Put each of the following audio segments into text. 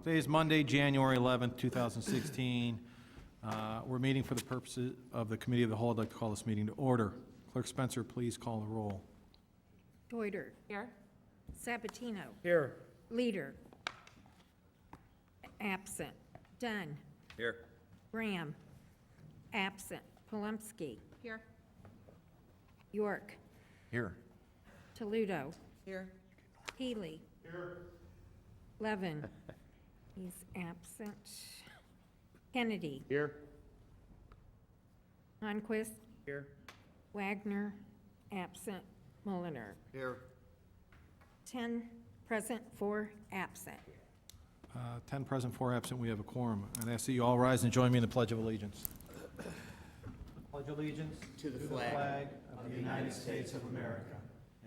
Today is Monday, January 11th, 2016. We're meeting for the purposes of the Committee of the Whole. I'd like to call this meeting to order. Clerk Spencer, please call the roll. Deuter. Here. Sabatino. Here. Leader. Absent. Dunn. Here. Graham. Absent. Polumsky. Here. York. Here. Toledo. Here. Healy. Here. Levin. He's absent. Kennedy. Here. Honquist. Here. Wagner. Absent. Mulliner. Here. 10 present, 4 absent. 10 present, 4 absent. We have a quorum. I'd ask that you all rise and join me in the Pledge of Allegiance. Pledge allegiance To the flag of the United States of America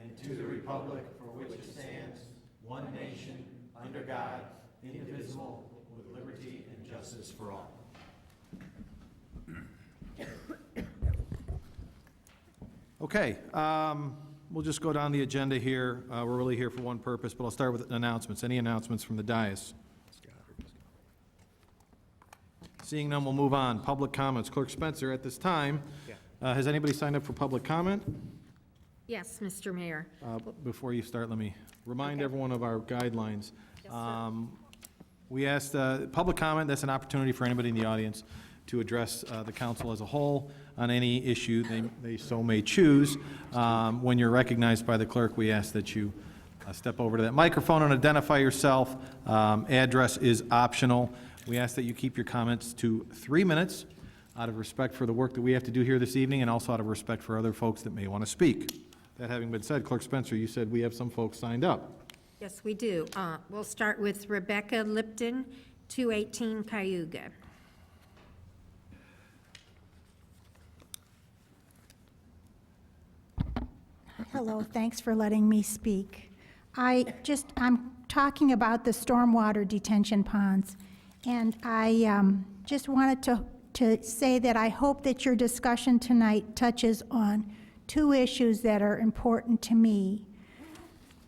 and to the republic for which it stands, one nation, under God, indivisible, with liberty and justice for all. Okay, we'll just go down the agenda here. We're really here for one purpose, but I'll start with announcements. Any announcements from the dais? Seeing none, we'll move on. Public comments. Clerk Spencer, at this time, has anybody signed up for public comment? Yes, Mr. Mayor. Before you start, let me remind Okay. everyone of our guidelines. Yes, sir. We asked, public comment, that's an opportunity for anybody in the audience to address the council as a whole on any issue they so may choose. When you're recognized by the clerk, we ask that you step over to that microphone and identify yourself. Address is optional. We ask that you keep your comments to 3 minutes out of respect for the work that we have to do here this evening and also out of respect for other folks that may want to speak. That having been said, Clerk Spencer, you said we have some folks signed up. Yes, we do. We'll start with Rebecca Lipton, 218 Cayuga. Hello, thanks for letting me speak. I'm talking about the stormwater detention ponds, and I just wanted to say that I hope that your discussion tonight touches on 2 issues that are important to me.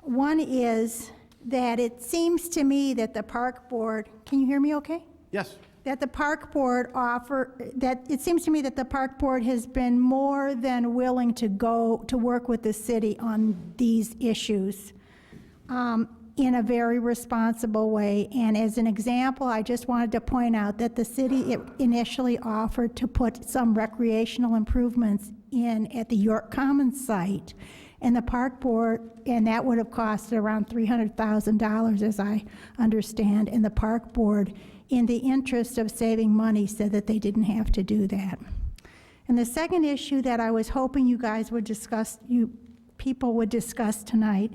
One is that it seems to me that the park board, can you hear me okay? Yes. That the park board it seems to me that the park board has been more than willing to go to work with the city on these issues in a very responsible way. And as an example, I just wanted to point out that the city initially offered to put some recreational improvements in at the York Commons site. And the park board, and that would have costed around $300,000 as I understand, and the park board, in the interest of saving money, said that they didn't have to do that. And the second issue that I was hoping you guys would discuss, you people would discuss tonight,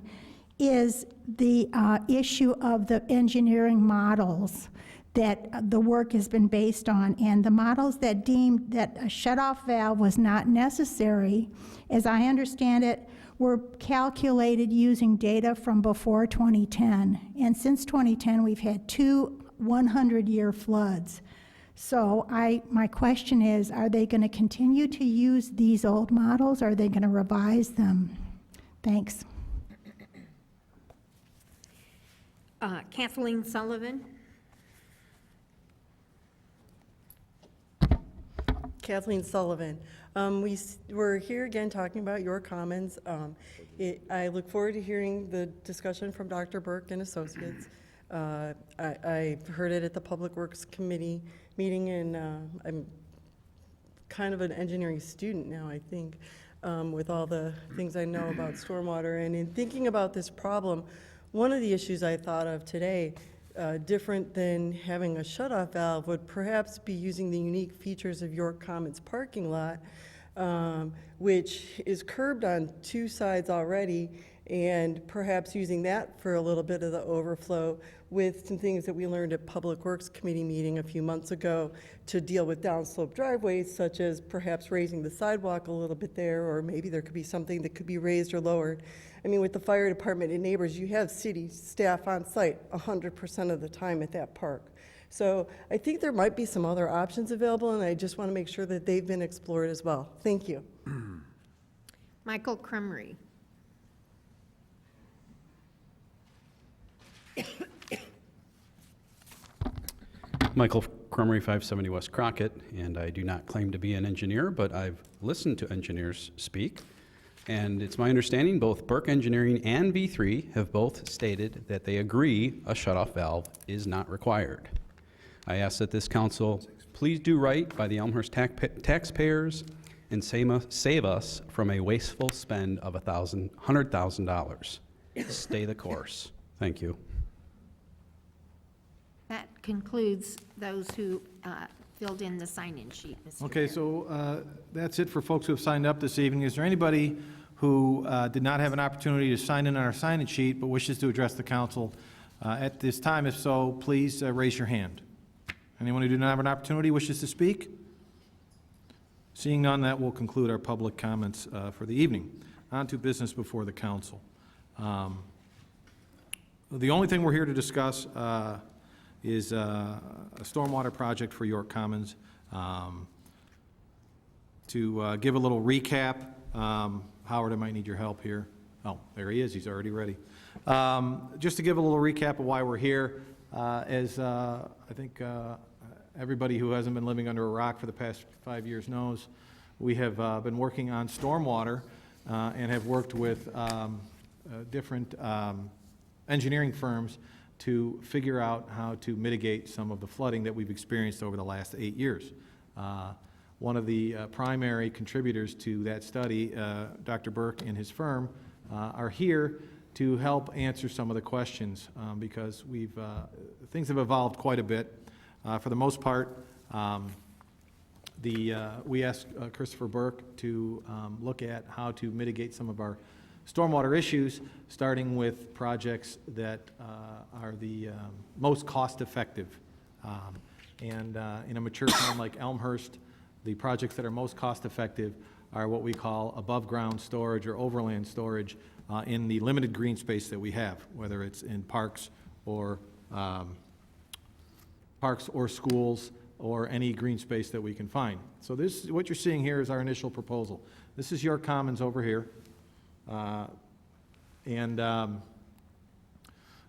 is the issue of the engineering models that the work has been based on, and the models that deemed that a shutoff valve was not necessary, as I understand it, were calculated using data from before 2010. And since 2010, we've had 2 100-year floods. So my question is, are they going to continue to use these old models, or are they going to revise them? Thanks. Kathleen Sullivan. Kathleen Sullivan. We're here again talking about your Commons. I look forward to hearing the discussion from Dr. Burke and Associates. I heard it at the Public Works Committee meeting, and I'm kind of an engineering student now, I think, with all the things I know about stormwater. And in thinking about this problem, one of the issues I thought of today, different than having a shutoff valve, would perhaps be using the unique features of York Commons parking lot, which is curbed on 2 sides already, and perhaps using that for a little bit of the overflow with some things that we learned at Public Works Committee meeting a few months ago to deal with downslope driveways, such as perhaps raising the sidewalk a little bit there, or maybe there could be something that could be raised or lowered. I mean, with the fire department and neighbors, you have city staff on site 100% of the time at that park. So I think there might be some other options available, and I just want to make sure that they've been explored as well. Thank you. Michael Crumry. Michael Crummery, 570 West Crockett, and I do not claim to be an engineer, but I've listened to engineers speak. And it's my understanding both Burke Engineering and V3 have both stated that they agree a shutoff valve is not required. I ask that this council please do right by the Elmhurst taxpayers and save us from a wasteful spend of $100,000. Stay the course. Thank you. That concludes those who filled in the sign-in sheet, Mr. Okay, Mayor. so that's it for folks who have signed up this evening. Is there anybody who did not have an opportunity to sign in on our sign-in sheet but wishes to address the council at this time? If so, please raise your hand. Anyone who did not have an opportunity wishes to speak? Seeing none, that will conclude our public comments for the evening. On to business before the council. The only thing we're here to discuss is a stormwater project for York Commons. To give a little recap, Howard, I might need your help here. Oh, there he is, he's already ready. Just to give a little recap of why we're here, as I think everybody who hasn't been living under a rock for the past 5 years knows, we have been working on stormwater and have worked with different engineering firms to figure out how to mitigate some of the flooding that we've experienced over the last 8 years. One of the primary contributors to that study, Dr. Burke and his firm, are here to help answer some of the questions because things have evolved quite a bit. For the most part, we asked Christopher Burke to look at how to mitigate some of our stormwater issues, starting with projects that are the most cost-effective. And in a mature town like Elmhurst, the projects that are most cost-effective are what we call above-ground storage or overland storage in the limited green space that we have, whether it's in parks or schools or any green space that we can find. So this, what you're seeing here is our initial proposal. This is York Commons over here.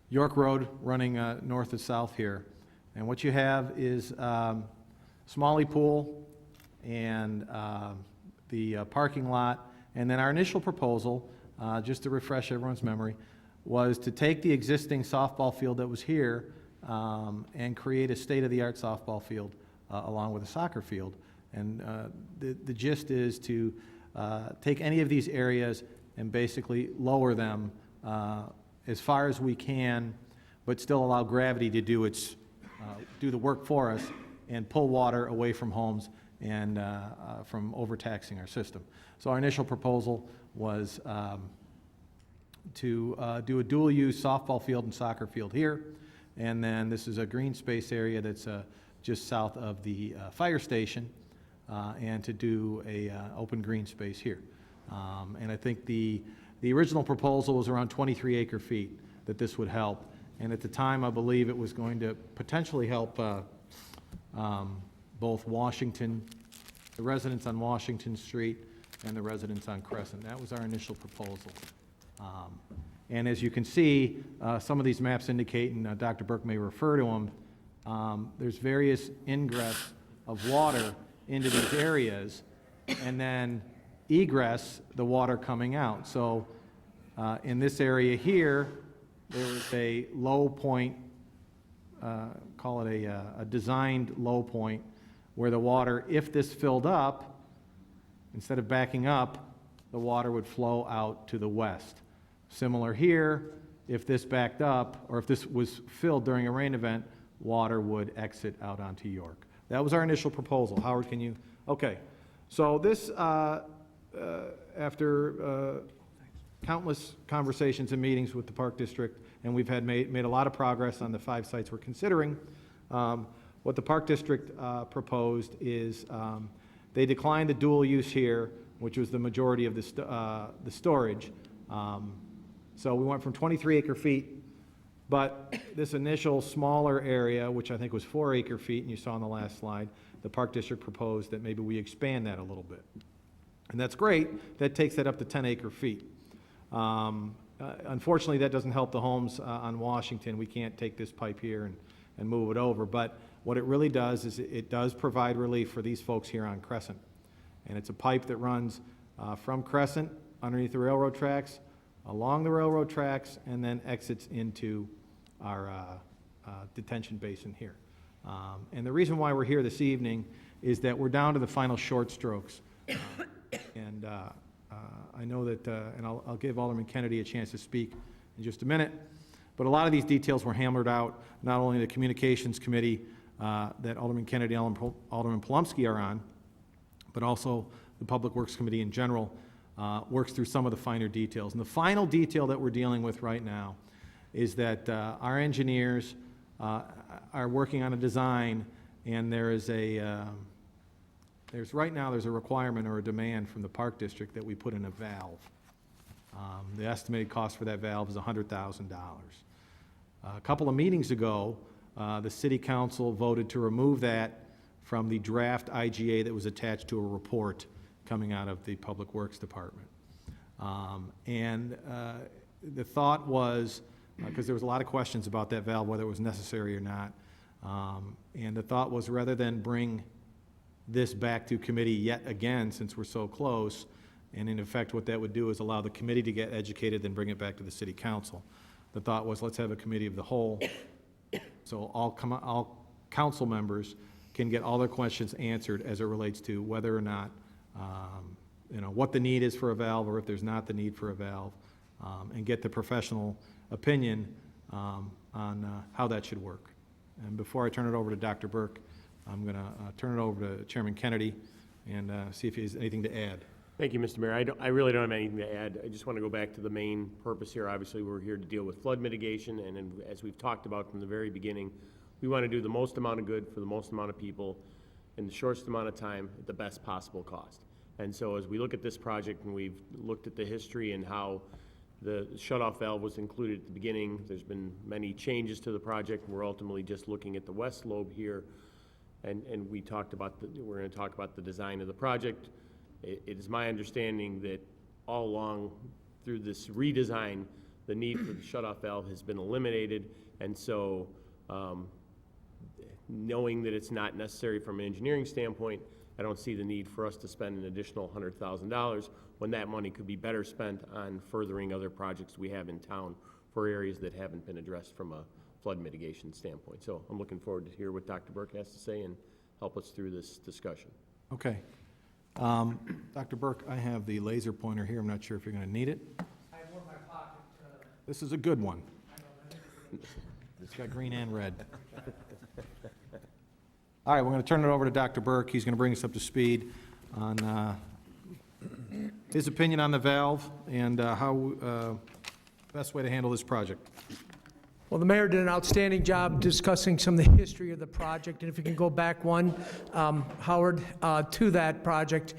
York Road running north to south here. And what you have is Smalley Pool and the parking lot. And then our initial proposal, just to refresh everyone's memory, was to take the existing softball field that was here and create a state-of-the-art softball field along with a soccer field. And the gist is to take any of these areas and basically lower them as far as we can, but still allow gravity to do the work for us and pull water away from homes and from overtaxing our system. So our initial proposal was to do a dual-use softball field and soccer field here, and then this is a green space area that's just south of the fire station, and to do a open green space here. And I think the original proposal was around 23 acre-feet that this would help. And at the time, I believe it was going to potentially help both the residents on Washington Street and the residents on Crescent. That was our initial proposal. And as you can see, some of these maps indicate, and Dr. Burke may refer to them, there's various ingress of water into these areas, and then egress, the water coming out. So in this area here, there was a low point, call it a designed low point, where the water, if this filled up, instead of backing up, the water would flow out to the west. Similar here, if this backed up, or if this was filled during a rain event, water would exit out onto York. That was our initial proposal. Howard, can you? Okay. So this, after countless conversations and meetings with the Park District, and we've made a lot of progress on the 5 sites we're considering, what the Park District proposed is they declined the dual use here, which was the majority of the storage. So we went from 23 acre-feet, but this initial smaller area, which I think was 4 acre-feet, and you saw on the last slide, the Park District proposed that maybe we expand that a little bit. And that's great. That takes that up to 10 acre-feet. Unfortunately, that doesn't help the homes on Washington. We can't take this pipe here and move it over. But what it really does is it does provide relief for these folks here on Crescent. And it's a pipe that runs from Crescent underneath the railroad tracks, along the railroad tracks, and then exits into our detention basin here. And the reason why we're here this evening is that we're down to the final short strokes. And I know that, and I'll give Alderman Kennedy a chance to speak in just a minute, but a lot of these details were hammered out, not only the Communications Committee that Alderman Kennedy and Alderman Palumsky are on, but also the Public Works Committee in general works through some of the finer details. And the final detail that we're dealing with right now is that our engineers are working on a design, and there is right now there's a requirement or a demand from the Park District that we put in a valve. The estimated cost for that valve is $100,000. A couple of meetings ago, the City Council voted to remove that from the draft IGA that was attached to a report coming out of the Public Works Department. The thought was, because there was a lot of questions about that valve, whether it was necessary or not, and the thought was, rather than bring this back to committee yet again, since we're so close, and in effect what that would do is allow the committee to get educated, then bring it back to the City Council. The thought was, let's have a committee of the whole, so all council members can get all their questions answered as it relates to whether or not, what the need is for a valve, or if there's not the need for a valve, and get the professional opinion on how that should work. And before I turn it over to Dr. Burke, I'm going to turn it over to Chairman Kennedy and see if he has anything to add. Thank you, Mr. Mayor. I really don't have anything to add. I just want to go back to the main purpose here. Obviously, we're here to deal with flood mitigation, and as we've talked about from the very beginning, we want to do the most amount of good for the most amount of people in the shortest amount of time at the best possible cost. And so as we look at this project, and we've looked at the history and how the shutoff valve was included at the beginning, there's been many changes to the project, and we're ultimately just looking at the west lobe here. And we're going to talk about the design of the project. It is my understanding that all along through this redesign, the need for the shutoff valve has been eliminated. And so knowing that it's not necessary from an engineering standpoint, I don't see the need for us to spend an additional $100,000 when that money could be better spent on furthering other projects we have in town for areas that haven't been addressed from a flood mitigation standpoint. So I'm looking forward to hear what Dr. Burke has to say and help us through this discussion. Okay. Dr. Burke, I have the laser pointer here. I'm not sure if you're going to need it. I have one in my pocket. This is a good one. It's got green and red. All right, we're going to turn it over to Dr. Burke. He's going to bring us up to speed on his opinion on the valve and how best way to handle this project. Well, the mayor did an outstanding job discussing some of the history of the project, and if you can go back one, Howard, to that project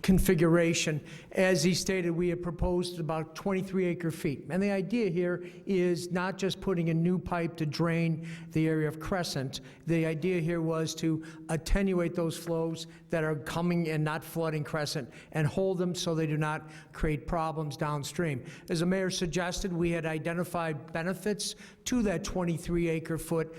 configuration. As he stated, we had proposed about 23 acre-feet, and the idea here is not just putting a new pipe to drain the area of Crescent. The idea here was to attenuate those flows that are coming and not flooding Crescent and hold them so they do not create problems downstream. As the mayor suggested, we had identified benefits to that 23 acre-foot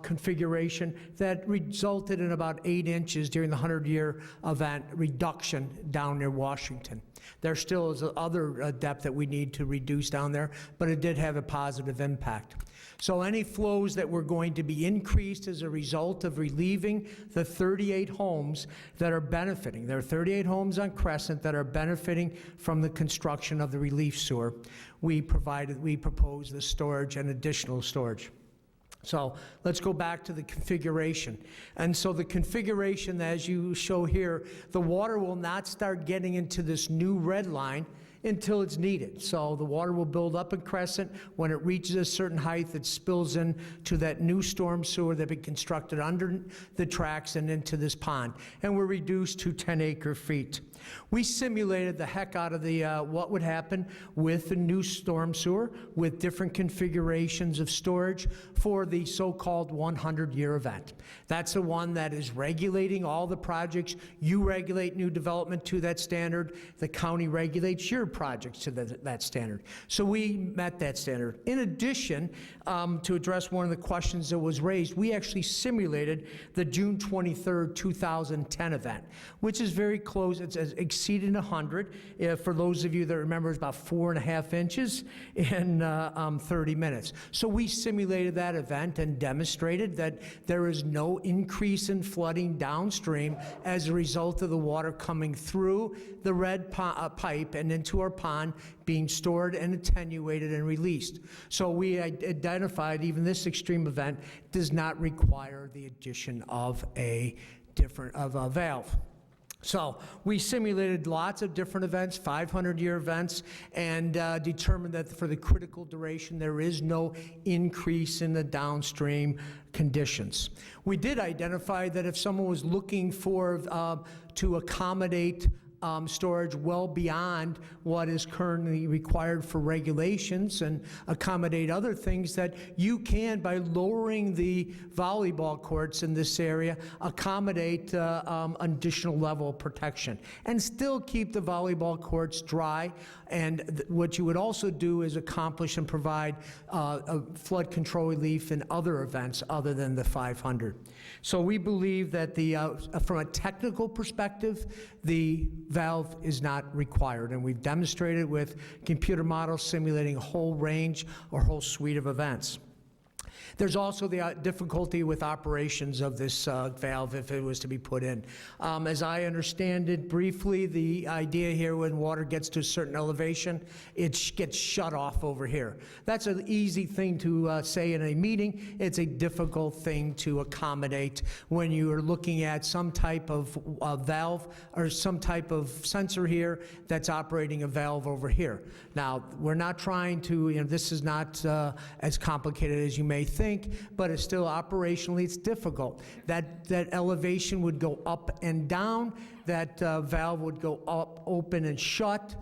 configuration that resulted in about 8 inches during the 100-year event reduction down near Washington. There still is other depth that we need to reduce down there, but it did have a positive impact. So any flows that were going to be increased as a result of relieving the 38 homes that are benefiting. There are 38 homes on Crescent that are benefiting from the construction of the relief sewer. We proposed the storage and additional storage. So let's go back to the configuration. And so the configuration, as you show here, the water will not start getting into this new red line until it's needed. So the water will build up in Crescent. When it reaches a certain height, it spills into that new storm sewer that been constructed under the tracks and into this pond. And we're reduced to 10 acre-feet. We simulated the heck out of the what would happen with the new storm sewer with different configurations of storage for the so-called 100-year event. That's the one that is regulating all the projects. You regulate new development to that standard. The county regulates your projects to that standard. So we met that standard. In addition, to address one of the questions that was raised, we actually simulated the June 23rd, 2010 event, which is very close. It's exceeding 100. For those of you that remember, it's about 4.5 inches in 30 minutes. So we simulated that event and demonstrated that there is no increase in flooding downstream as a result of the water coming through the red pipe and into our pond, being stored and attenuated and released. So we identified even this extreme event does not require the addition of a valve. So we simulated lots of different events, 500-year events, and determined that for the critical duration, there is no increase in the downstream conditions. We did identify that if someone was looking for to accommodate storage well beyond what is currently required for regulations and accommodate other things, that you can, by lowering the volleyball courts in this area, accommodate additional level of protection and still keep the volleyball courts dry. And what you would also do is accomplish and provide a flood control relief in other events other than the 500. So we believe that from a technical perspective, the valve is not required, and we've demonstrated with computer models simulating a whole range or whole suite of events. There's also the difficulty with operations of this valve if it was to be put in. As I understand it briefly, the idea here, when water gets to a certain elevation, it gets shut off over here. That's an easy thing to say in a meeting. It's a difficult thing to accommodate when you are looking at some type of valve or some type of sensor here that's operating a valve over here. Now, we're not trying to, this is not as complicated as you may think, but it's still operationally, it's difficult. That elevation would go up and down. That valve would go up, open, and shut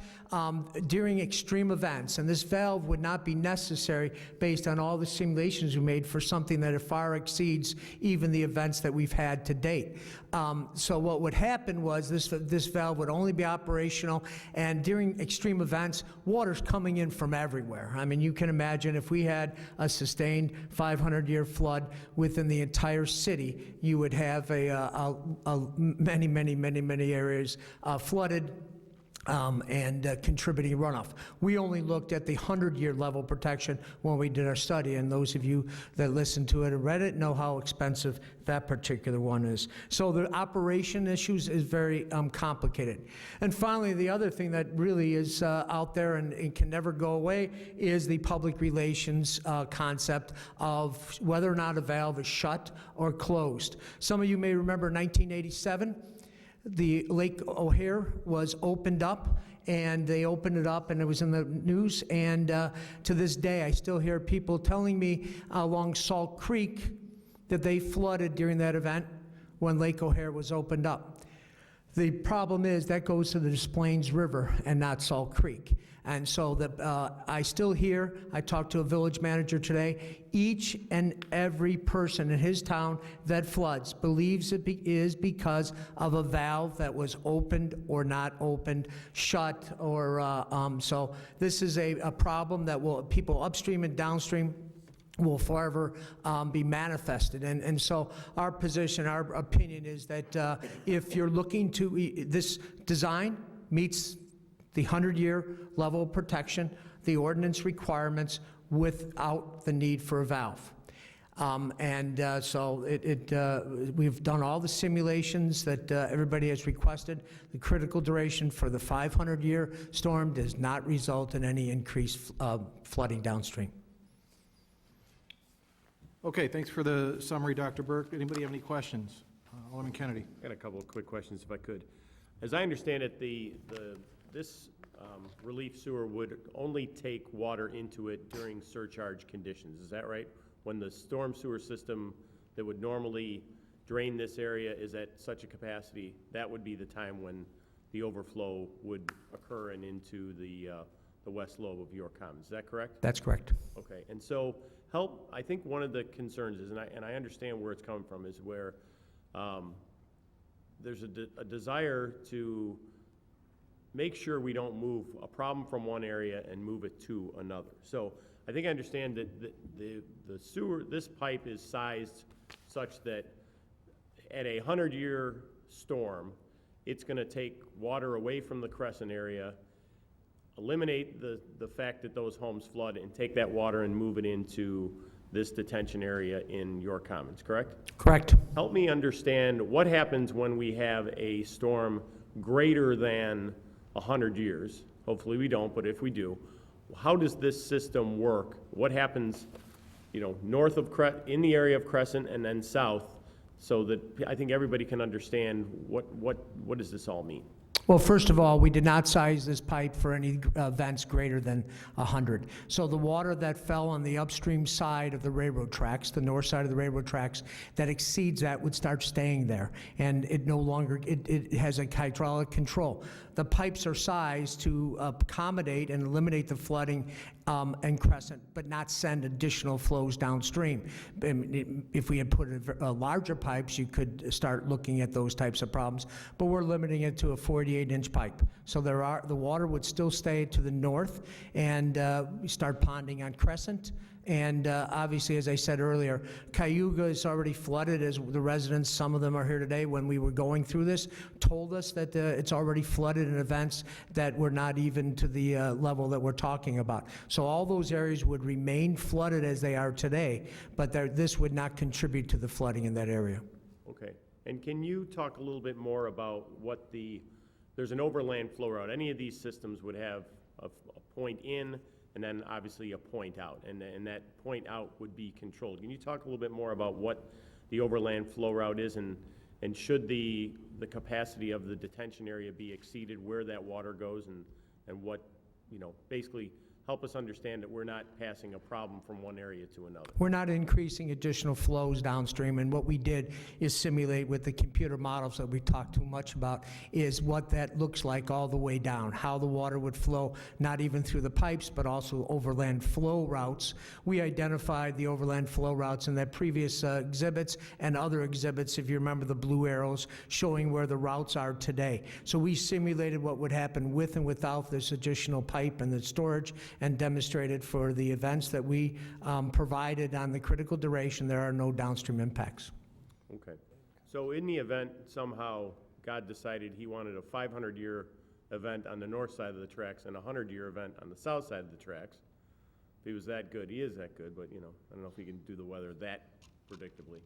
during extreme events. And this valve would not be necessary based on all the simulations we made for something that far exceeds even the events that we've had to date. So what would happen was this valve would only be operational, and during extreme events, water's coming in from everywhere. I mean, you can imagine if we had a sustained 500-year flood within the entire city, you would have many areas flooded and contributing runoff. We only looked at the 100-year level protection when we did our study, and those of you that listened to it and read it know how expensive that particular one is. So the operation issues is very complicated. And finally, the other thing that really is out there and can never go away is the public relations concept of whether or not a valve is shut or closed. Some of you may remember 1987. The Lake O'Hare was opened up, and they opened it up, and it was in the news. And to this day, I still hear people telling me along Salt Creek that they flooded during that event when Lake O'Hare was opened up. The problem is that goes to the Des Plaines River and not Salt Creek. And so I still hear, I talked to a village manager today, each and every person in his town that floods believes it is because of a valve that was opened or not opened, shut, or so this is a problem that people upstream and downstream will forever be manifested. And so our position, our opinion is that if you're looking to, this design meets the 100-year level of protection, the ordinance requirements, without the need for a valve. So we've done all the simulations that everybody has requested. The critical duration for the 500-year storm does not result in any increased flooding downstream. Okay, thanks for the summary, Dr. Burke. Anybody have any questions? Alderman Kennedy. I got a couple of quick questions, if I could. As I understand it, this relief sewer would only take water into it during surcharge conditions. Is that right? When the storm sewer system that would normally drain this area is at such a capacity, that would be the time when the overflow would occur and into the west lobe of York Commons. Is that correct? That's correct. Okay, and so I think one of the concerns is, and I understand where it's coming from, is where there's a desire to make sure we don't move a problem from one area and move it to another. So I think I understand that the sewer, this pipe is sized such that at a 100-year storm, it's gonna take water away from the Crescent area, eliminate the fact that those homes flood, and take that water and move it into this detention area in your Commons, correct? Correct. Help me understand what happens when we have a storm greater than 100 years. Hopefully we don't, but if we do, how does this system work? What happens, north of in the area of Crescent and then south, so that I think everybody can understand what does this all mean? Well, first of all, we did not size this pipe for any events greater than 100. So the water that fell on the upstream side of the railroad tracks, the north side of the railroad tracks, that exceeds that would start staying there. And it no longer, it has a hydraulic control. The pipes are sized to accommodate and eliminate the flooding in Crescent, but not send additional flows downstream. If we had put larger pipes, you could start looking at those types of problems, but we're limiting it to a 48-inch pipe. So the water would still stay to the north, and we start ponding on Crescent. And obviously, as I said earlier, Cayuga is already flooded, as the residents, some of them are here today, when we were going through this, told us that it's already flooded in events that were not even to the level that we're talking about. So all those areas would remain flooded as they are today, but this would not contribute to the flooding in that area. Okay, and can you talk a little bit more about there's an overland flow route. Any of these systems would have a point in, and then obviously a point out, and that point out would be controlled. Can you talk a little bit more about what the overland flow route is, and should the capacity of the detention area be exceeded, where that water goes, and what, basically help us understand that we're not passing a problem from one area to another? We're not increasing additional flows downstream, and what we did is simulate with the computer models that we talked too much about, is what that looks like all the way down, how the water would flow, not even through the pipes, but also overland flow routes. We identified the overland flow routes in that previous exhibits and other exhibits, if you remember the blue arrows, showing where the routes are today. So we simulated what would happen with and without this additional pipe and the storage, and demonstrated for the events that we provided on the critical duration, there are no downstream impacts. Okay. So in the event somehow God decided he wanted a 500-year event on the north side of the tracks and a 100-year event on the south side of the tracks, if he was that good, he is that good, but I don't know if he can do the weather that predictably.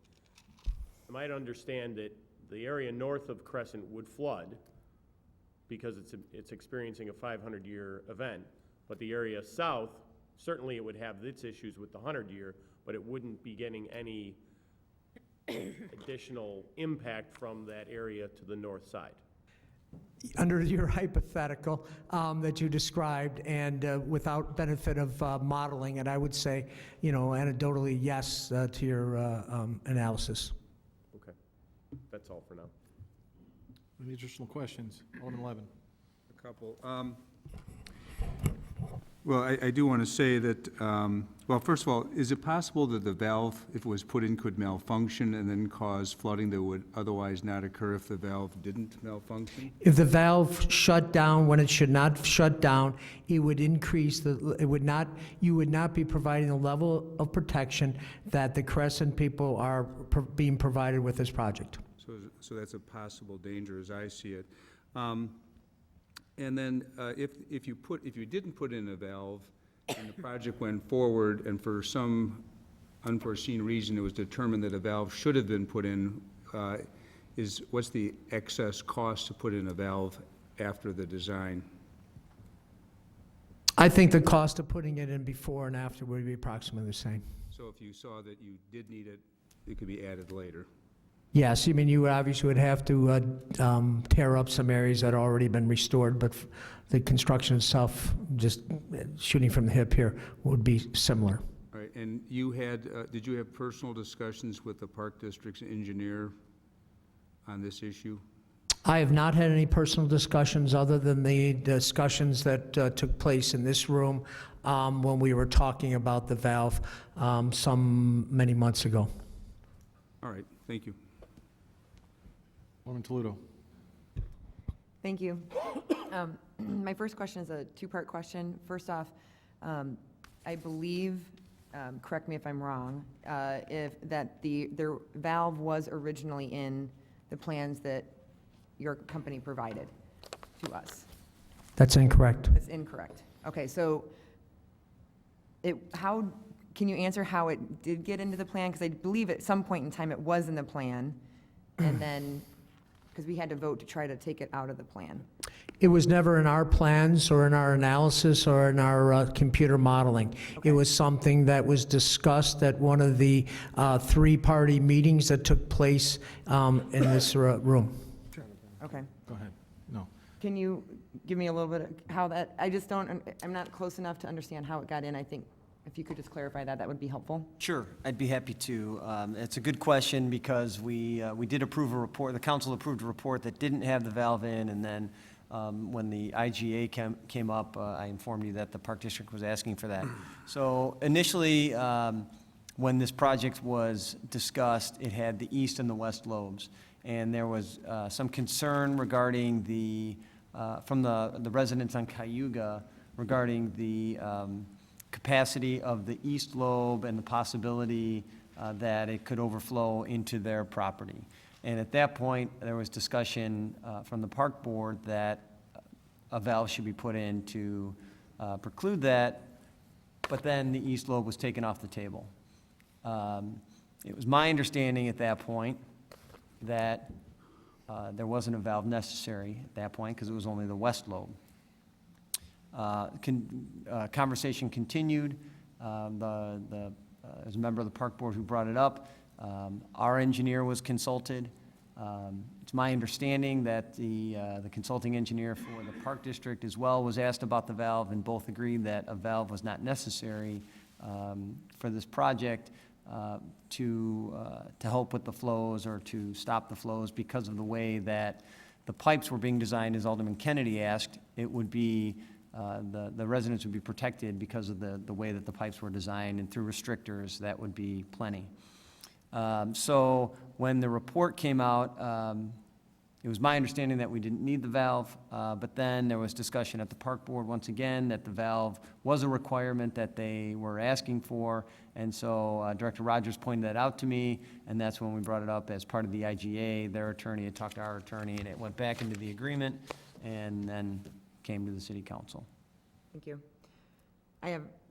I might understand that the area north of Crescent would flood because it's experiencing a 500-year event. But the area south, certainly it would have its issues with the 100-year, but it wouldn't be getting any additional impact from that area to the north side. Under your hypothetical that you described, and without benefit of modeling it, I would say, anecdotally, yes to your analysis. Okay, that's all for now. Any additional questions? Alderman Levin. A couple. Well, I do want to say that, well, first of all, is it possible that the valve, if it was put in, could malfunction and then cause flooding that would otherwise not occur if the valve didn't malfunction? If the valve shut down when it should not shut down, it would increase you would not be providing the level of protection that the Crescent people are being provided with this project. So that's a possible danger as I see it. And then if you didn't put in a valve and the project went forward and for some unforeseen reason it was determined that a valve should have been put in, what's the excess cost to put in a valve after the design? I think the cost of putting it in before and after would be approximately the same. So if you saw that you did need it, it could be added later. Yes, you obviously would have to tear up some areas that had already been restored, but the construction itself, just shooting from the hip here, would be similar. All right, and did you have personal discussions with the Park District's engineer on this issue? I have not had any personal discussions other than the discussions that took place in this room when we were talking about the valve many months ago. All right, thank you. Alderman Toledo. Thank you. My first question is a two-part question. First off, I believe, correct me if I'm wrong, their valve was originally in the plans that your company provided to us. That's incorrect. That's incorrect. Okay, so can you answer how it did get into the plan? Because I believe at some point in time it was in the plan, and then, because we had to vote to try to take it out of the plan. It was never in our plans or in our analysis or in our computer modeling. It was something that was discussed at one of the three-party meetings that took place in this room. Okay. Go ahead. No. Can you give me a little bit of how that, I'm not close enough to understand how it got in. I think if you could just clarify that, that would be helpful. Sure, I'd be happy to. It's a good question because we did approve a report, the council approved a report that didn't have the valve in, and then when the IGA came up, I informed you that the Park District was asking for that. So initially, when this project was discussed, it had the east and the west lobes. And there was some concern regarding from the residents on Cayuga regarding the capacity of the east lobe and the possibility that it could overflow into their property. And at that point, there was discussion from the park board that a valve should be put in to preclude that, but then the east lobe was taken off the table. It was my understanding at that point that there wasn't a valve necessary at that point because it was only the west lobe. Conversation continued. As a member of the park board who brought it up, our engineer was consulted. It's my understanding that the consulting engineer for the park district as well was asked about the valve, and both agreed that a valve was not necessary for this project to help with the flows or to stop the flows because of the way that the pipes were being designed. As Alderman Kennedy asked, it would be the residents would be protected because of the way that the pipes were designed, and through restrictors, that would be plenty. So when the report came out, it was my understanding that we didn't need the valve, but then there was discussion at the park board once again that the valve was a requirement that they were asking for, and so Director Rogers pointed that out to me, and that's when we brought it up as part of the IGA. Their attorney had talked to our attorney, and it went back into the agreement, and then came to the city council. Thank you.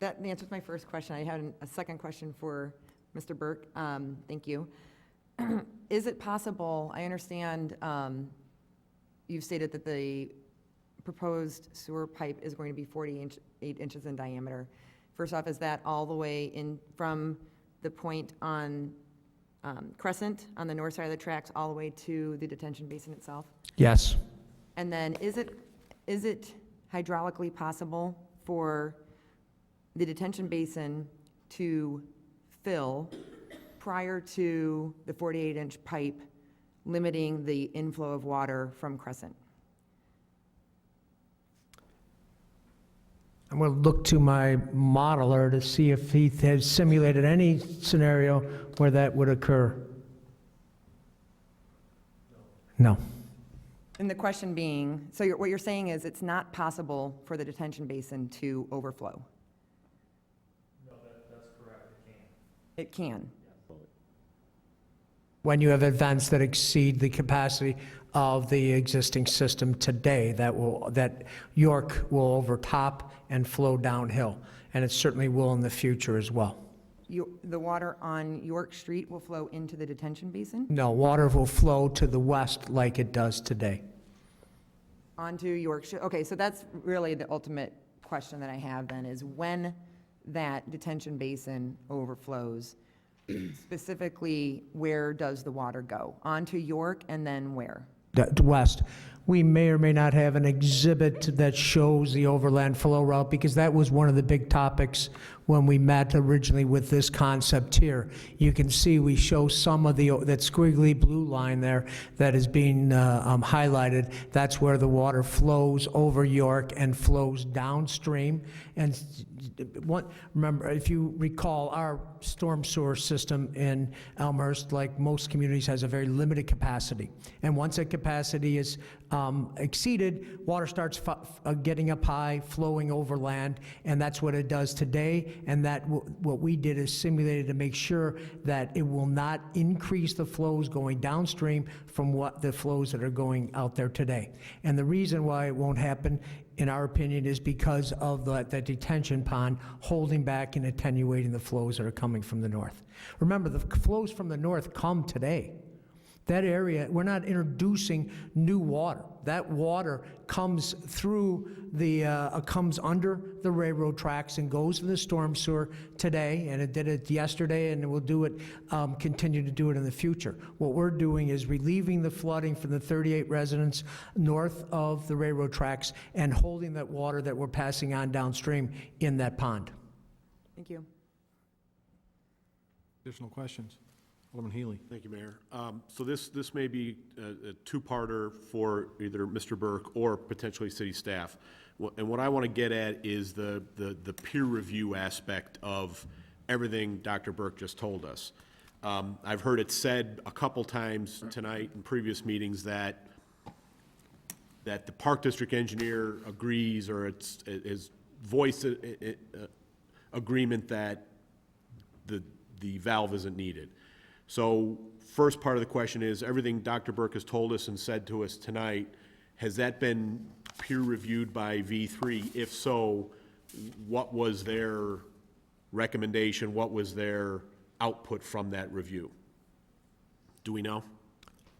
That answers my first question. I had a second question for Mr. Burke. Thank you. Is it possible, I understand you've stated that the proposed sewer pipe is going to be 48 inches in diameter. First off, is that all the way in from the point on Crescent on the north side of the tracks all the way to the detention basin itself? Yes. And then is it hydraulically possible for the detention basin to fill prior to the 48-inch pipe limiting the inflow of water from Crescent? I'm going to look to my modeler to see if he has simulated any scenario where that would occur. No. And the question being, so what you're saying is it's not possible for the detention basin to overflow? No, that's correct. It can. When you have events that exceed the capacity of the existing system today, that York will overtop and flow downhill, and it certainly will in the future as well. The water on York Street will flow into the detention basin? No, water will flow to the west like it does today. Onto York Street. Okay, so that's really the ultimate question that I have then, is when that detention basin overflows, specifically, where does the water go? Onto York and then where? West. We may or may not have an exhibit that shows the overland flow route, because that was one of the big topics when we met originally with this concept here. You can see we show some of that squiggly blue line there that is being highlighted. That's where the water flows over York and flows downstream. And remember, if you recall, our storm sewer system in Elmhurst, like most communities, has a very limited capacity. And once that capacity is exceeded, water starts getting up high, flowing over land, and that's what it does today. And what we did is simulated to make sure that it will not increase the flows going downstream from what the flows that are going out there today. And the reason why it won't happen, in our opinion, is because of that detention pond holding back and attenuating the flows that are coming from the north. Remember, the flows from the north come today. That area, we're not introducing new water. That water comes through comes under the railroad tracks and goes to the storm sewer today, and it did it yesterday, and it will do it, continue to do it in the future. What we're doing is relieving the flooding from the 38 residents north of the railroad tracks and holding that water that we're passing on downstream in that pond. Thank you. Additional questions? Alderman Healy. Thank you, Mayor. So this may be a two-parter for either Mr. Burke or potentially city staff. And what I want to get at is the peer review aspect of everything Dr. Burke just told us. I've heard it said a couple times tonight in previous meetings that the Park District engineer agrees, or is voiced agreement that the valve isn't needed. So first part of the question is, everything Dr. Burke has told us and said to us tonight, has that been peer reviewed by V3? If so, what was their recommendation? What was their output from that review? Do we know?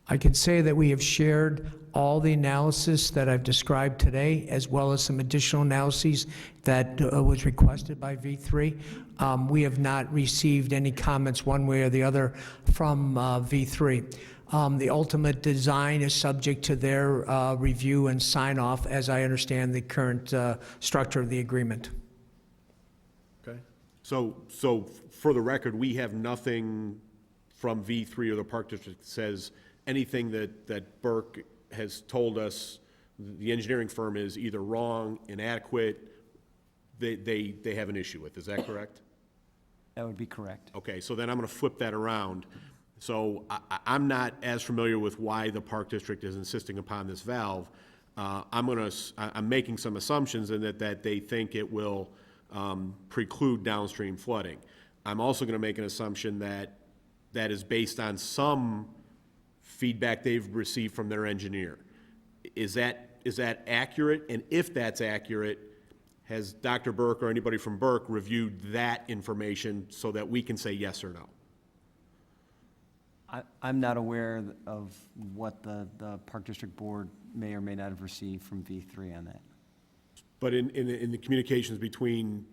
I can say that we have shared all the analysis that I've described today, as well as some additional analyses that was requested by V3. We have not received any comments one way or the other from V3. The ultimate design is subject to their review and sign off, as I understand the current structure of the agreement. Okay. So for the record, we have nothing from V3 or the Park District that says anything that Burke has told us the engineering firm is either wrong, inadequate, they have an issue with. Is that correct? That would be correct. Okay, so then I'm going to flip that around. So I'm not as familiar with why the Park District is insisting upon this valve. I'm making some assumptions in that they think it will preclude downstream flooding. I'm also going to make an assumption that is based on some feedback they've received from their engineer. Is that accurate? And if that's accurate, has Dr. Burke or anybody from Burke reviewed that information so that we can say yes or no? I'm not aware of what the Park District Board may or may not have received from V3 on that. But in the communications between,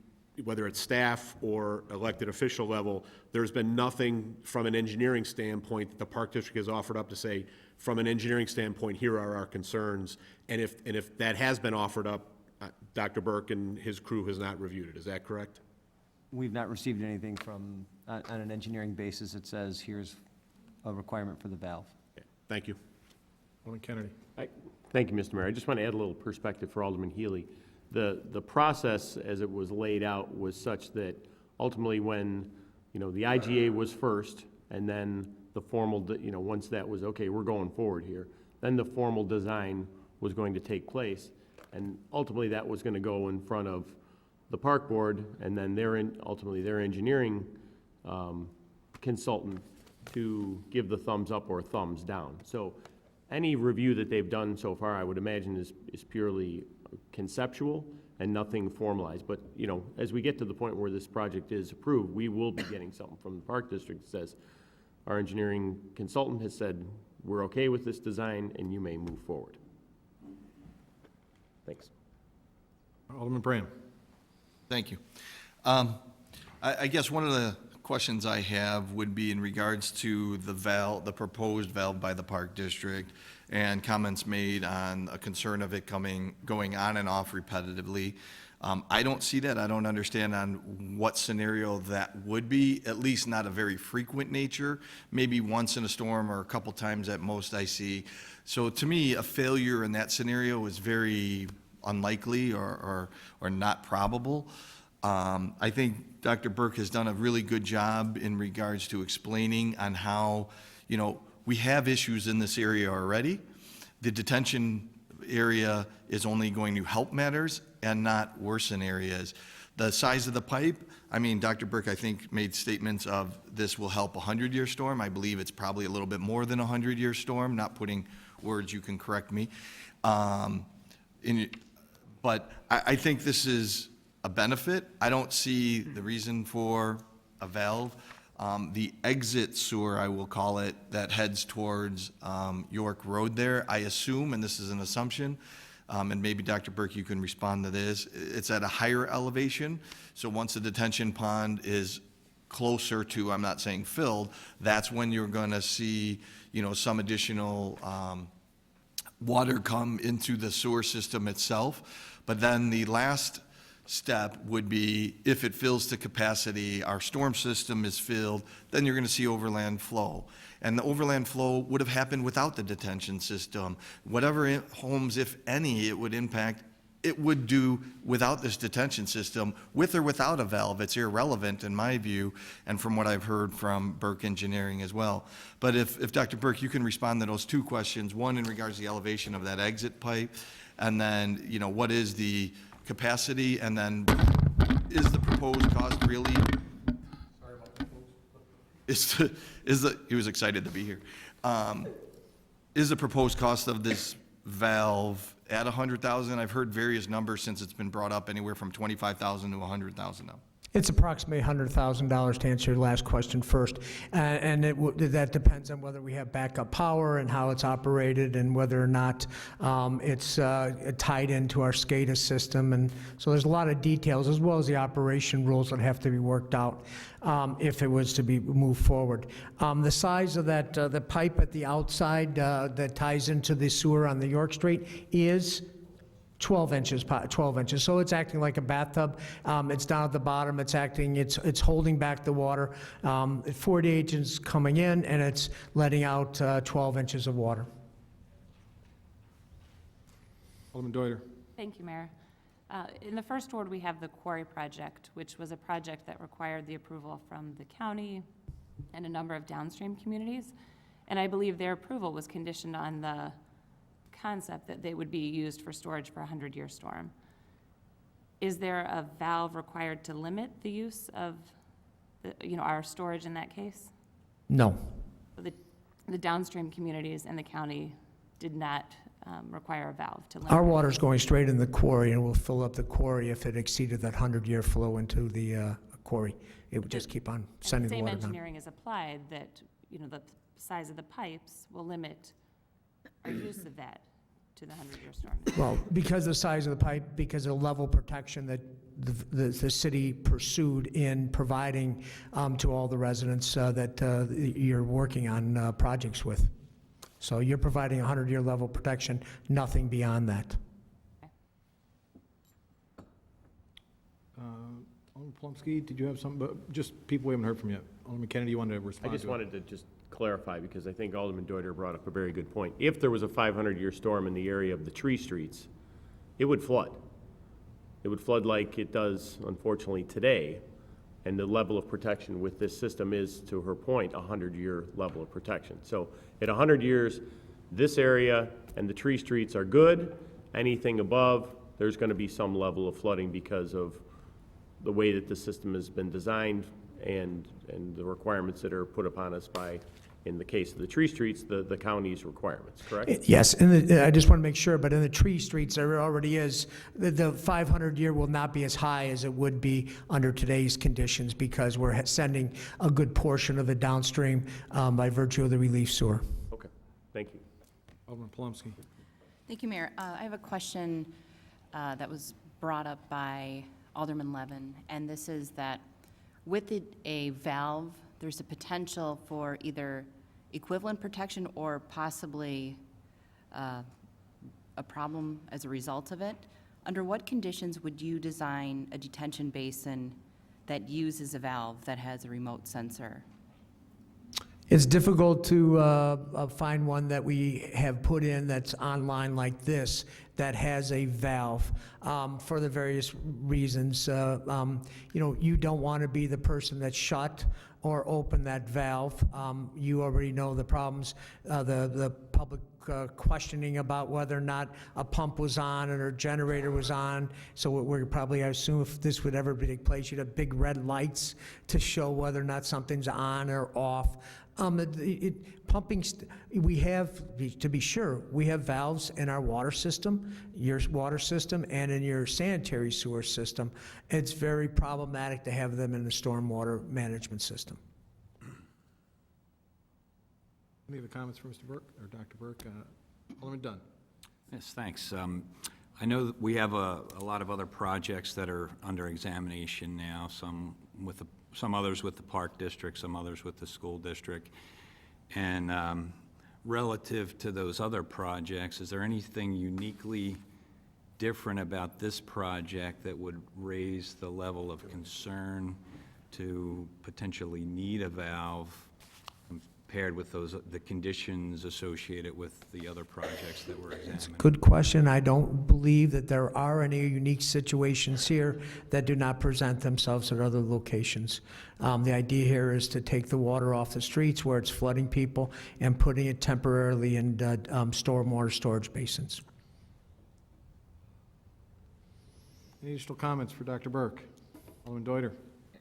whether it's staff or elected official level, there's been nothing from an engineering standpoint that the Park District has offered up to say, from an engineering standpoint, here are our concerns. And if that has been offered up, Dr. Burke and his crew has not reviewed it. Is that correct? We've not received anything from, on an engineering basis that says, here's a requirement for the valve. Okay. Thank you. Alderman Kennedy. Thank you, Mr. Mayor. I just want to add a little perspective for Alderman Healy. The process as it was laid out was such that ultimately when, the IGA was first, and then the formal, once that was, okay, we're going forward here, then the formal design was going to take place. And ultimately that was going to go in front of the park board, and then ultimately their engineering consultant to give the thumbs up or thumbs down. So any review that they've done so far, I would imagine, is purely conceptual and nothing formalized. But, as we get to the point where this project is approved, we will be getting something from the Park District that says, our engineering consultant has said, we're okay with this design and you may move forward. Thanks. Alderman Brand. Thank you. I guess one of the questions I have would be in regards to the proposed valve by the Park District, and comments made on a concern of it going on and off repetitively. I don't see that. I don't understand on what scenario that would be, at least not a very frequent nature, maybe once in a storm or a couple times at most I see. So to me, a failure in that scenario is very unlikely or not probable. I think Dr. Burke has done a really good job in regards to explaining on how, we have issues in this area already. The detention area is only going to help matters and not worsen areas. The size of the pipe, I mean, Dr. Burke, I think, made statements of this will help a 100-year storm. I believe it's probably a little bit more than a 100-year storm, not putting words, you can correct me. But I think this is a benefit. I don't see the reason for a valve. The exit sewer, I will call it, that heads towards York Road there, I assume, and this is an assumption, and maybe Dr. Burke, you can respond to this, it's at a higher elevation, so once the detention pond is closer to, I'm not saying filled, that's when you're gonna see, some additional water come into the sewer system itself. But then the last step would be, if it fills to capacity, our storm system is filled, then you're gonna see overland flow. And the overland flow would have happened without the detention system. Whatever homes, if any, it would impact, it would do without this detention system, with or without a valve. It's irrelevant in my view, and from what I've heard from Burke Engineering as well. But if Dr. Burke, you can respond to those two questions, one in regards to the elevation of that exit pipe, and then, what is the capacity, and then is the proposed cost really? Sorry about that. He was excited to be here. Is the proposed cost of this valve at $100,000? I've heard various numbers since it's been brought up, anywhere from $25,000 to $100,000 now. It's approximately $100,000 to answer your last question first. And that depends on whether we have backup power and how it's operated and whether or not it's tied into our SCADA system. And so there's a lot of details, as well as the operation rules that have to be worked out if it was to be moved forward. The size of that, the pipe at the outside that ties into the sewer on the York Street is 12 inches, so it's acting like a bathtub. It's down at the bottom, it's holding back the water. 40 inches coming in, and it's letting out 12 inches of water. Alderman Deuter. Thank you, Mayor. In the first ward, we have the quarry project, which was a project that required the approval from the county and a number of downstream communities. And I believe their approval was conditioned on the concept that they would be used for storage for a 100-year storm. Is there a valve required to limit the use of our storage in that case? No. The downstream communities and the county did not require a valve to limit. Our water's going straight in the quarry, and we'll fill up the quarry if it exceeded that 100-year flow into the quarry. It would just keep on sending the water down. The same engineering is applied that, the size of the pipes will limit our use of that to the 100-year storm. Well, because of the size of the pipe, because of the level of protection that the city pursued in providing to all the residents that you're working on projects with. So you're providing 100-year level protection, nothing beyond that. Alderman Plumsky, did you have something? But just people we haven't heard from yet. Alderman Kennedy, you wanted to respond I just to it? wanted to just clarify, because I think Alderman Deuter brought up a very good point. If there was a 500-year storm in the area of the tree streets, it would flood. It would flood like it does, unfortunately, today. And the level of protection with this system is, to her point, a 100-year level of protection. So at 100 years, this area and the tree streets are good. Anything above, there's going to be some level of flooding because of the way that the system has been designed and the requirements that are put upon us by, in the case of the tree streets, the county's requirements, correct? Yes, and I just want to make sure, but in the tree streets, there already is, the 500-year will not be as high as it would be under today's conditions, because we're sending a good portion of it downstream by virtue of the relief sewer. Okay, thank you. Alderman Plumsky. Thank you, Mayor. I have a question that was brought up by Alderman Levin, and this is that with a valve, there's a potential for either equivalent protection or possibly a problem as a result of it. Under what conditions would you design a detention basin that uses a valve that has a remote sensor? It's difficult to find one that we have put in that's online like this that has a valve for the various reasons. You don't want to be the person that shut or open that valve. You already know the problems the public questioning about whether or not a pump was on and a generator was on. So we're probably, I assume if this would ever take place, you'd have big red lights to show whether or not something's on or off. Pumping, we have, to be sure, we have valves in our water system, your water system, and in your sanitary sewer system. It's very problematic to have them in the stormwater management system. Any other comments for Mr. Burke or Dr. Burke? Alderman Dunn. Yes, thanks. I know that we have a lot of other projects that are under examination now, some others with the Park District, some others with the school district. And relative to those other projects, is there anything uniquely different about this project that would raise the level of concern to potentially need a valve compared with the conditions associated with the other projects that were examined? Good question. I don't believe that there are any unique situations here that do not present themselves at other locations. The idea here is to take the water off the streets where it's flooding people and putting it temporarily in stormwater storage basins. Any additional comments for Dr. Burke? Alderman Deuter.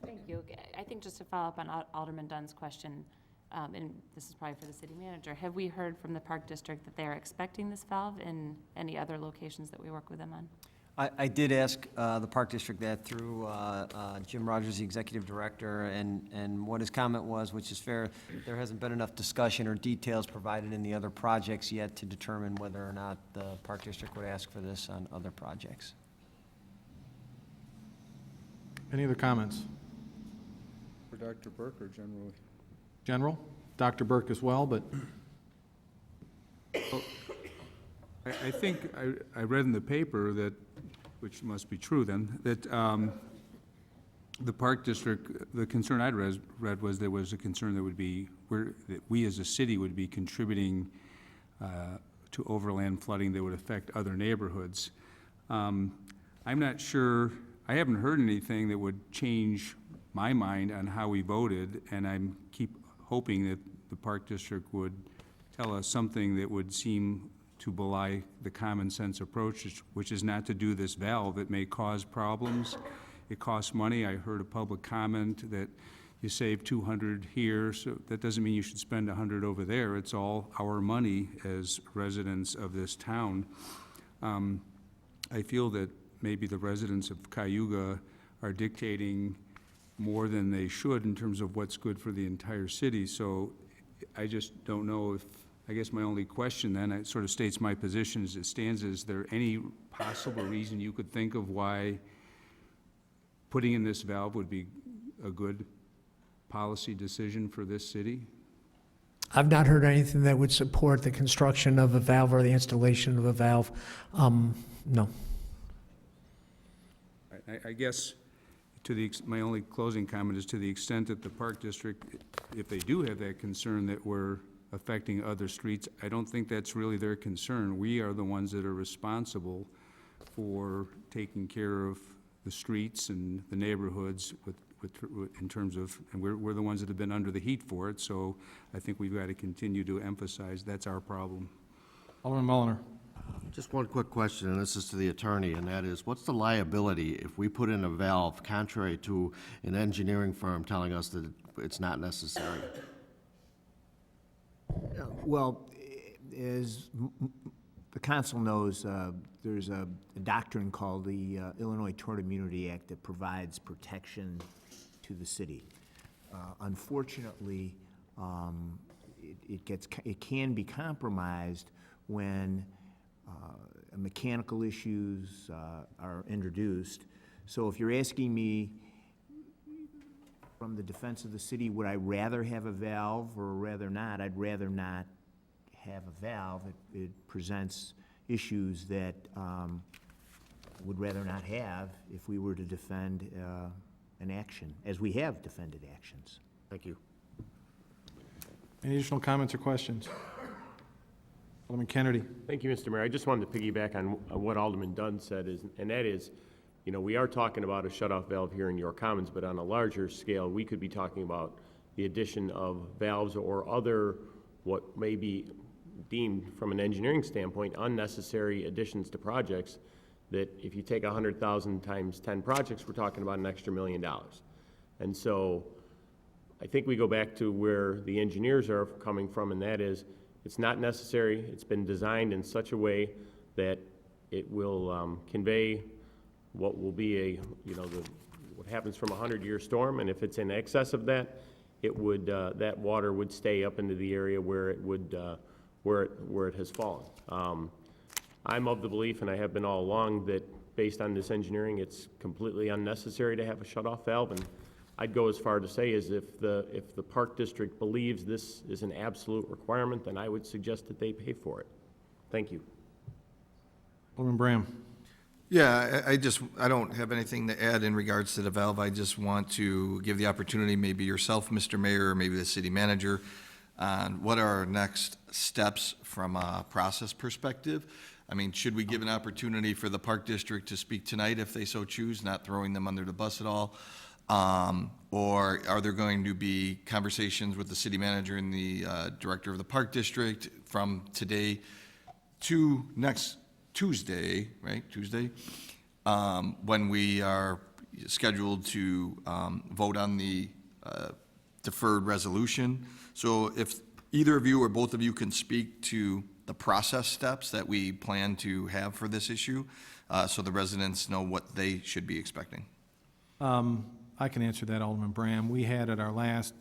Thank you. I think just to follow up on Alderman Dunn's question, and this is probably for the city manager, have we heard from the Park District that they are expecting this valve in any other locations that we work with them on? I did ask the Park District that through Jim Rogers, the Executive Director, and what his comment was, which is fair, there hasn't been enough discussion or details provided in the other projects yet to determine whether or not the Park District would ask for this on other projects. Any other comments? For Dr. Burke or generally? General? Dr. Burke as well, but I think I read in the paper that, which must be true then, that the Park District, the concern I'd read was there was a concern that would be, that we as a city would be contributing to overland flooding that would affect other neighborhoods. I'm not sure, I haven't heard anything that would change my mind on how we voted, and I'm keep hoping that the Park District would tell us something that would seem to belie the common sense approach, which is not to do this valve. It may cause problems. It costs money. I heard a public comment that you save 200 here, so that doesn't mean you should spend 100 over there. It's all our money as residents of this town. I feel that maybe the residents of Cayuga are dictating more than they should in terms of what's good for the entire city. So I just don't know if, I guess my only question then, it sort of states my position as it stands, is there any possible reason you could think of why putting in this valve would be a good policy decision for this city? I've not heard anything that would support the construction of a valve or the installation of a valve. No. I guess my only closing comment is to the extent that the Park District, if they do have that concern that we're affecting other streets, I don't think that's really their concern. We are the ones that are responsible for taking care of the streets and the neighborhoods in terms of, and we're the ones that have been under the heat for it, so I think we've got to continue to emphasize that's our problem. Alderman Mulliner. Just one quick question, and this is to the attorney, and that is, what's the liability if we put in a valve contrary to an engineering firm telling us that it's not necessary? Well, as the council knows, there's a doctrine called the Illinois Tort Immunity Act that provides protection to the city. Unfortunately, it can be compromised when mechanical issues are introduced. So if you're asking me from the defense of the city, would I rather have a valve or rather not? I'd rather not have a valve. It presents issues that would rather not have if we were to defend an action, as we have defended actions. Thank you. Any additional comments or questions? Alderman Kennedy. Thank you, Mr. Mayor. I just wanted to piggyback on what Alderman Dunn said, and that is, you know, we are talking about a shutoff valve here in York Commons, but on a larger scale, we could be talking about the addition of valves or other what may be deemed, from an engineering standpoint, unnecessary additions to projects, that if you take 100,000 times 10 projects, we're talking about an extra $1 million. And so I think we go back to where the engineers are coming from, and that is, it's not necessary. It's been designed in such a way that it will convey what will be a, what happens from a 100-year storm, and if it's in excess of that, it would, that water would stay up into the area where it would, where it has fallen. I'm of the belief, and I have been all along, that based on this engineering, it's completely unnecessary to have a shutoff valve, and I'd go as far to say is if the Park District believes this is an absolute requirement, then I would suggest that they pay for it. Thank you. Alderman Bram. Yeah, I don't have anything to add in regards to the valve. I just want to give the opportunity, maybe yourself, Mr. Mayor, or maybe the city manager, on what are our next steps from a process perspective. I mean, should we give an opportunity for the Park District to speak tonight if they so choose, not throwing them under the bus at all? Or are there going to be conversations with the city manager and the director of the Park District from today to next Tuesday, right, Tuesday, when we are scheduled to vote on the deferred resolution? So if either of you or both of you can speak to the process steps that we plan to have for this issue, so the residents know what they should be expecting. I can answer that, Alderman Bram. We had at our last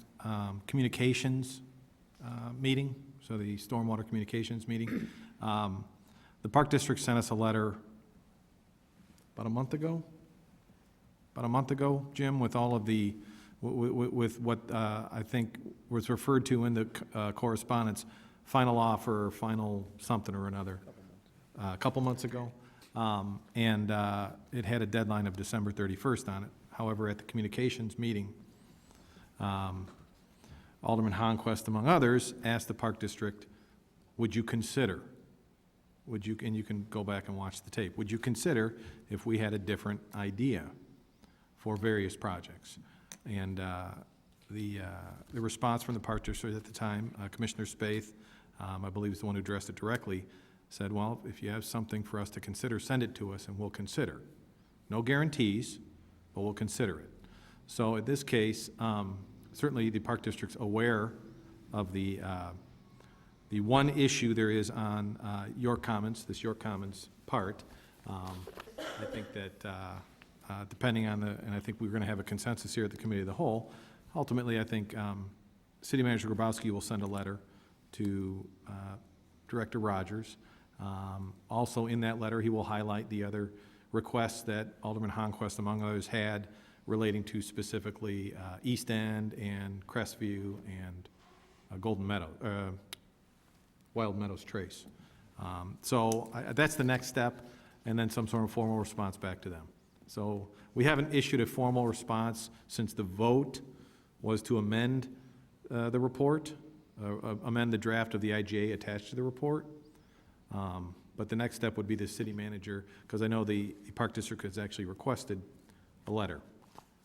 communications meeting, so the stormwater communications meeting, the Park District sent us a letter about a month ago, Jim, with all of the, with what I think was referred to in the correspondence, final offer, final something or another, a couple months ago. And it had a deadline of December 31st on it. However, at the communications meeting, Alderman Honquist, among others, asked the Park District, would you consider, and you can go back and watch the tape, would you consider if we had a different idea for various projects? And the response from the Park District at the time, Commissioner Spaeth, I believe is the one who addressed it directly, said, well, if you have something for us to consider, send it to us and we'll consider. No guarantees, but we'll consider it. So in this case, certainly the Park District's aware of the one issue there is on York Commons, this York Commons part. I think that depending on and I think we're going to have a consensus here at the Committee of the Whole, ultimately I think City Manager Grabowski will send a letter to Director Rogers. Also in that letter, he will highlight the other requests that Alderman Honquist, among others, had relating to specifically East End and Crestview and Golden Meadow, Wild Meadows Trace. So that's the next step, and then some sort of formal response back to them. So we haven't issued a formal response since the vote was to amend the report, amend the draft of the IGA attached to the report. But the next step would be the city manager, because I know the Park District has actually requested a letter.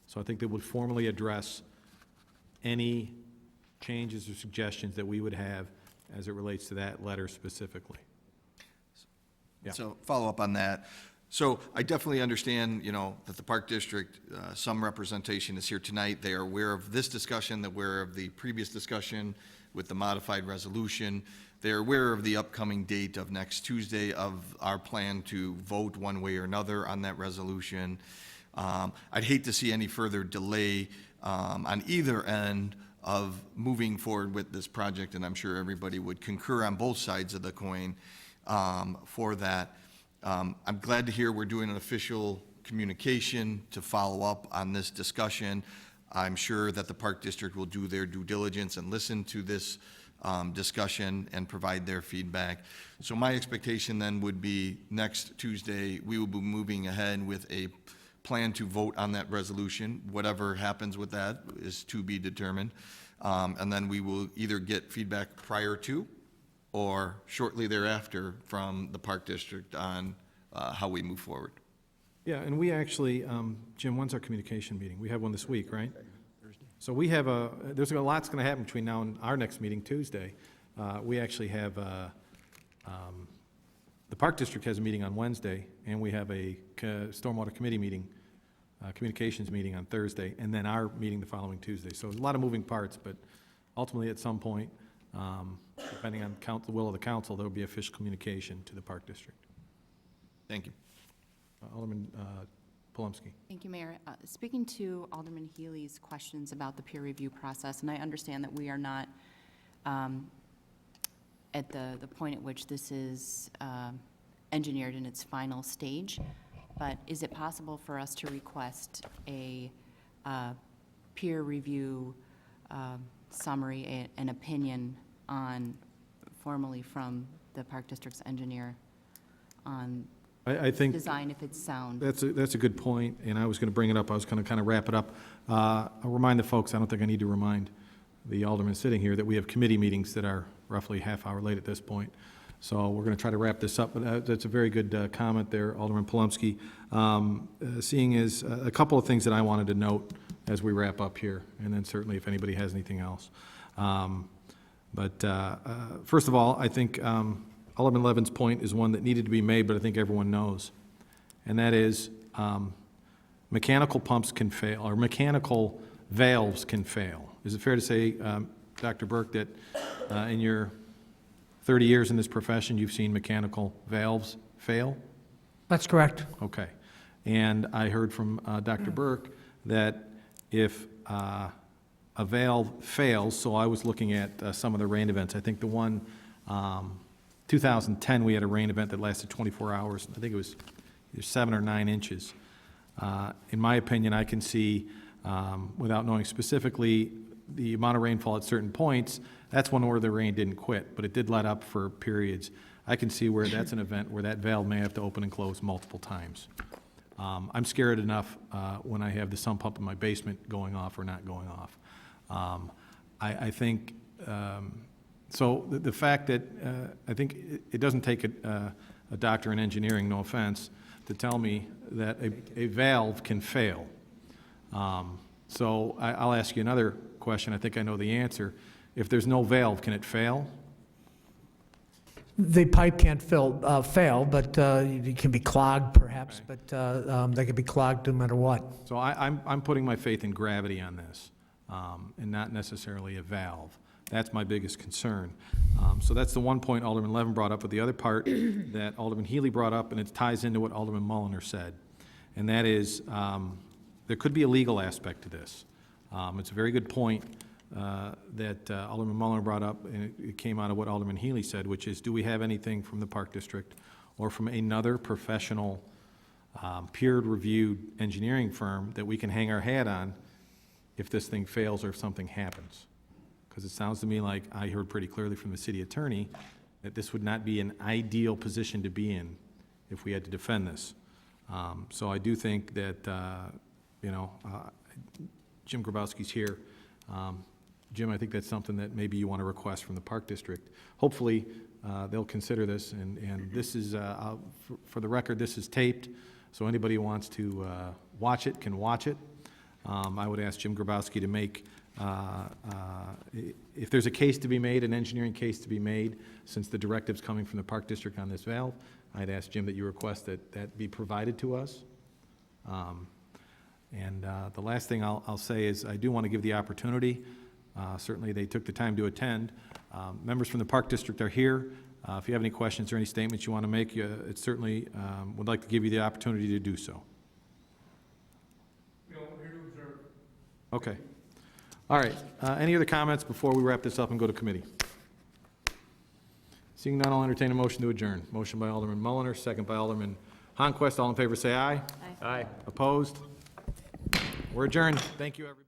So I think they would formally address any changes or suggestions that we would have as it relates to that letter specifically. Yeah. So follow up on that. So I definitely understand, that the Park District, some representation is here tonight. They are aware of this discussion, they're aware of the previous discussion with the modified resolution. They're aware of the upcoming date of next Tuesday of our plan to vote one way or another on that resolution. I'd hate to see any further delay on either end of moving forward with this project, and I'm sure everybody would concur on both sides of the coin for that. I'm glad to hear we're doing an official communication to follow up on this discussion. I'm sure that the Park District will do their due diligence and listen to this discussion and provide their feedback. So my expectation then would be next Tuesday, we will be moving ahead with a plan to vote on that resolution. Whatever happens with that is to be determined. And then we will either get feedback prior to or shortly thereafter from the Park District on how we move forward. Yeah, and we actually, Jim, when's our communication meeting? We have one this week, right? So we have there's a lot's going to happen between now and our next meeting Tuesday. we actually have, the Park District has a meeting on Wednesday, and we have a Stormwater Committee meeting, Communications meeting on Thursday, and then our meeting the following Tuesday. So a lot of moving parts, but ultimately, at some point, depending on the will of the council, there will be official communication to the Park District. Thank you. Alderman Palomsky. Thank you, Mayor. Speaking to Alderman Healy's questions about the peer review process, and I understand that we are not at the point at which this is engineered in its final stage, but is it possible for us to request a peer review summary, an opinion on, formally from the Park District's engineer on I think design, if it's sound? that's a good point, and I was going to bring it up. I was going to kind of wrap it up. I'll remind the folks, I don't think I need to remind the alderman sitting here, that we have committee meetings that are roughly half hour late at this point. So we're going to try to wrap this up, but that's a very good comment there, Alderman Palomsky. Seeing as a couple of things that I wanted to note as we wrap up here, and then certainly if anybody has anything else. First of all, I think Alderman Levin's point is one that needed to be made, but I think everyone knows, and that is mechanical pumps can fail, or mechanical valves can fail. Is it fair to say, Dr. Burke, that in your 30 years in this profession, you've seen mechanical valves fail? That's correct. Okay. And I heard from Dr. Burke that if a valve fails, so I was looking at some of the rain events. I think the one, 2010, we had a rain event that lasted 24 hours. I think it was either 7 or 9 inches. In my opinion, I can see, without knowing specifically the amount of rainfall at certain points, that's one where the rain didn't quit, but it did let up for periods. I can see where that's an event where that valve may have to open and close multiple times. I'm scared enough when I have the sump pump in my basement going off or not going off. I think, so the fact that I think it doesn't take a doctor in engineering, no offense, to tell me that a valve can fail. So I'll ask you another question. I think I know the answer. If there's no valve, can it fail? The pipe can't fail, but it can be clogged perhaps, Okay. but they can be clogged no matter what. So I'm putting my faith in gravity on this, and not necessarily a valve. That's my biggest concern. So that's the one point Alderman Levin brought up, but the other part that Alderman Healy brought up, and it ties into what Alderman Mulliner said, and that is there could be a legal aspect to this. It's a very good point that Alderman Mulliner brought up, and it came out of what Alderman Healy said, which is, do we have anything from the Park District or from another professional peer-reviewed engineering firm that we can hang our hat on if this thing fails or if something happens? Because it sounds to me like I heard pretty clearly from the city attorney that this would not be an ideal position to be in if we had to defend this. So I do think that, Jim Grabowski's here. Jim, I think that's something that maybe you want to request from the Park District. Hopefully, they'll consider this, and this is, for the record, this is taped, so anybody who wants to watch it can watch it. I would ask Jim Grabowski to make, if there's a case to be made, an engineering case to be made, since the directive's coming from the Park District on this valve, I'd ask Jim that you request that that be provided to us. The last thing I'll say is I do want to give the opportunity. Certainly, they took the time to attend. Members from the Park District are here. If you have any questions or any statements you want to make, it certainly would like to give you the opportunity to do so. Okay. All right. Any other comments before we wrap this up and go to committee? Seeing none, I'll entertain a motion to adjourn. Motion by Alderman Mulliner, second by Alderman Honquist. All in favor, say aye. Aye. Opposed? We're adjourned. Thank you, everybody.